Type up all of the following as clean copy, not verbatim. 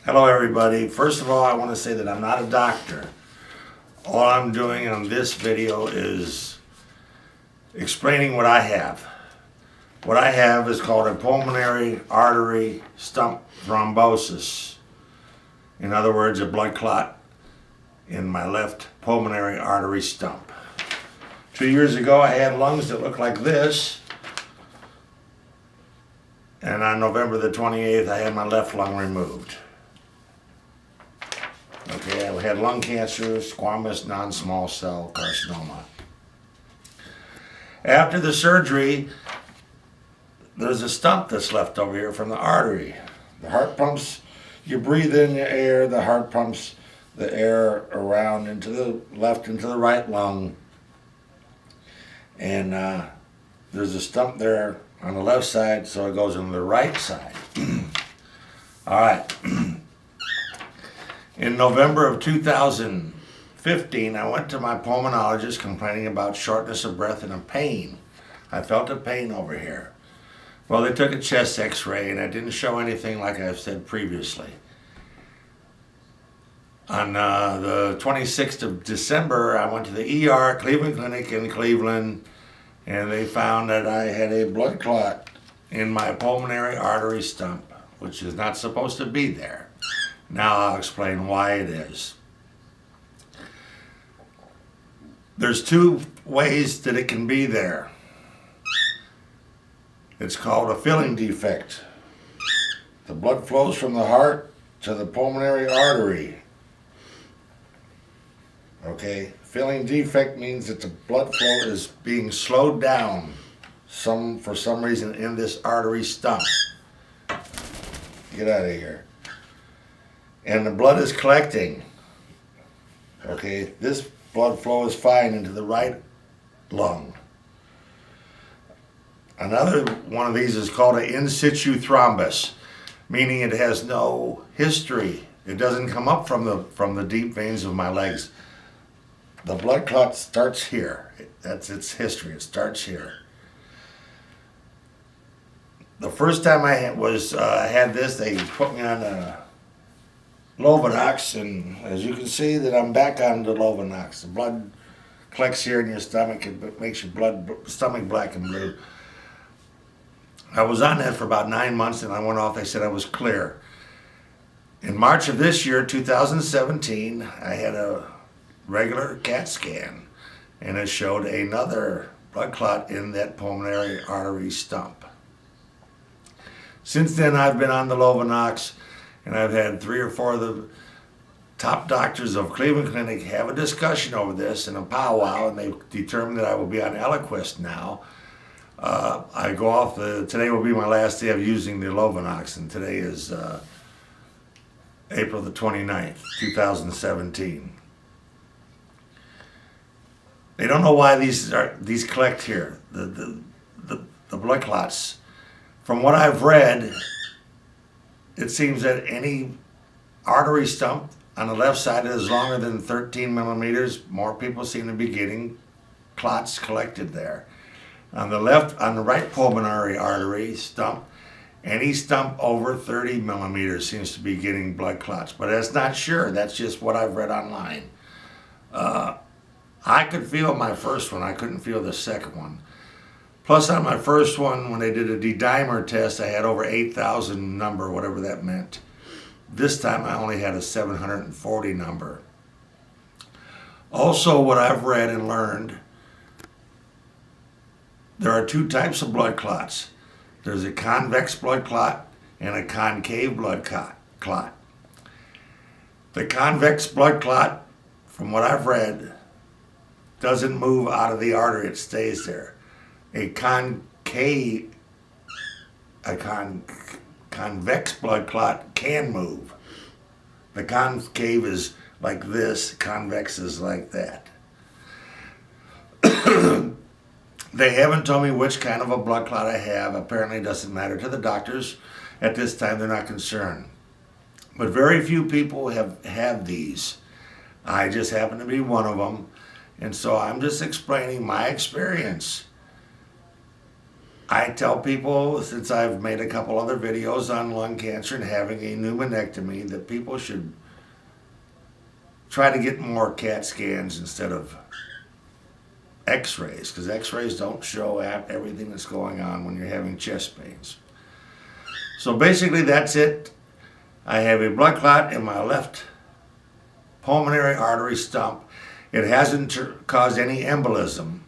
Hello everybody. First of all, I want to say that I'm not a doctor. All I'm doing on this video is explaining what I have. What I have is called a pulmonary artery stump thrombosis. In other words, a blood clot in my left pulmonary artery stump. 2 years ago, I had lungs that looked like this. And on November the 28th, I had my left lung removed. Okay, I had lung cancer, squamous non-small cell carcinoma. After the surgery, there's a stump that's left over here from the artery. The heart pumps, you breathe in the air, the heart pumps the air around into the left, into the right lung. And there's a stump there on the left side, so it goes into the right side. All right. In November of 2015, I went to my pulmonologist complaining about shortness of breath and a pain. I felt a pain over here. Well, they took a chest x-ray and it didn't show anything like I've said previously. On the 26th of December, I went to the ER, Cleveland Clinic in Cleveland, and they found that I had a blood clot in my pulmonary artery stump, which is not supposed to be there. Now I'll explain why it is. There's two ways that it can be there. It's called a filling defect. The blood flows from the heart to the pulmonary artery. Okay, filling defect means that the blood flow is being slowed down for some reason in this artery stump. Get out of here. And the blood is collecting. Okay, this blood flow is fine into the right lung. Another one of these is called an in situ thrombus, meaning it has no history. It doesn't come up from the deep veins of my legs. The blood clot starts here. That's its history. It starts here. The first time I had this, they put me on a Lovenox, and as you can see that I'm back on the Lovenox. The blood collects here in your stomach. It makes your stomach black and blue. I was on that for about 9 months and I went off. They said I was clear. In March of this year, 2017, I had a regular CAT scan and it showed another blood clot in that pulmonary artery stump. Since then, I've been on the Lovenox, and I've had 3 or 4 of the top doctors of Cleveland Clinic have a discussion over this in a powwow, and they've determined that I will be on Eliquis now. I go off, today will be my last day of using the Lovenox, and today is April the 29th, 2017. They don't know why these collect here, the blood clots. From what I've read, it seems that any artery stump on the left side that is longer than 13 millimeters, more people seem to be getting clots collected there. On the right pulmonary artery stump, any stump over 30 millimeters seems to be getting blood clots, but that's not sure. That's just what I've read online. I could feel my first one. I couldn't feel the second one. Plus, on my first one, when they did a D-dimer test, I had over 8,000 number, whatever that meant. This time, I only had a 740 number. Also, what I've read and learned, there are 2 types of blood clots. There's a convex blood clot and a concave blood clot. The convex blood clot, from what I've read, doesn't move out of the artery, it stays there. A convex blood clot can move. The concave is like this, convex is like that. They haven't told me which kind of a blood clot I have. Apparently it doesn't matter to the doctors. At this time, they're not concerned. But very few people have these. I just happen to be one of them. And so I'm just explaining my experience. I tell people, since I've made a couple other videos on lung cancer and having a pneumonectomy, that people should try to get more CAT scans instead of x-rays, because x-rays don't show everything that's going on when you're having chest pains. So basically that's it. I have a blood clot in my left pulmonary artery stump. It hasn't caused any embolism,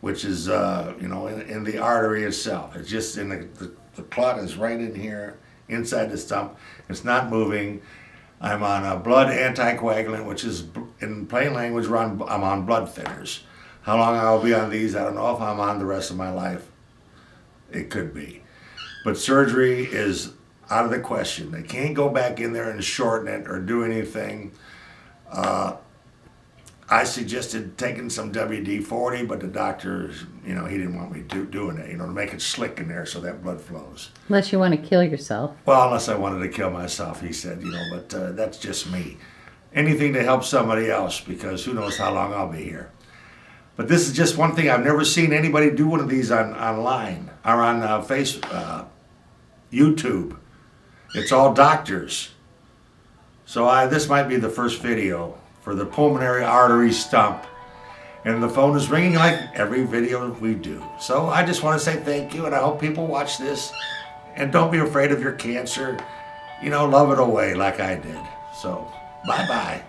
which is in the artery itself. It's just in the clot is right in here inside the stump. It's not moving. I'm on a blood anticoagulant, which is, in plain language, I'm on blood thinners. How long I'll be on these, I don't know. If I'm on the rest of my life, it could be. But surgery is out of the question. They can't go back in there and shorten it or do anything. I suggested taking some WD-40, but the doctor, he didn't want me doing it, to make it slick in there so that blood flows. Unless you want to kill yourself. Well, unless I wanted to kill myself, he said, but that's just me. Anything to help somebody else, because who knows how long I'll be here. But this is just one thing. I've never seen anybody do one of these online or on YouTube. It's all doctors. So this might be the first video for the pulmonary artery stump. And the phone is ringing like every video we do. So I just want to say thank you, and I hope people watch this. And don't be afraid of your cancer. Love it away like I did. So, bye-bye.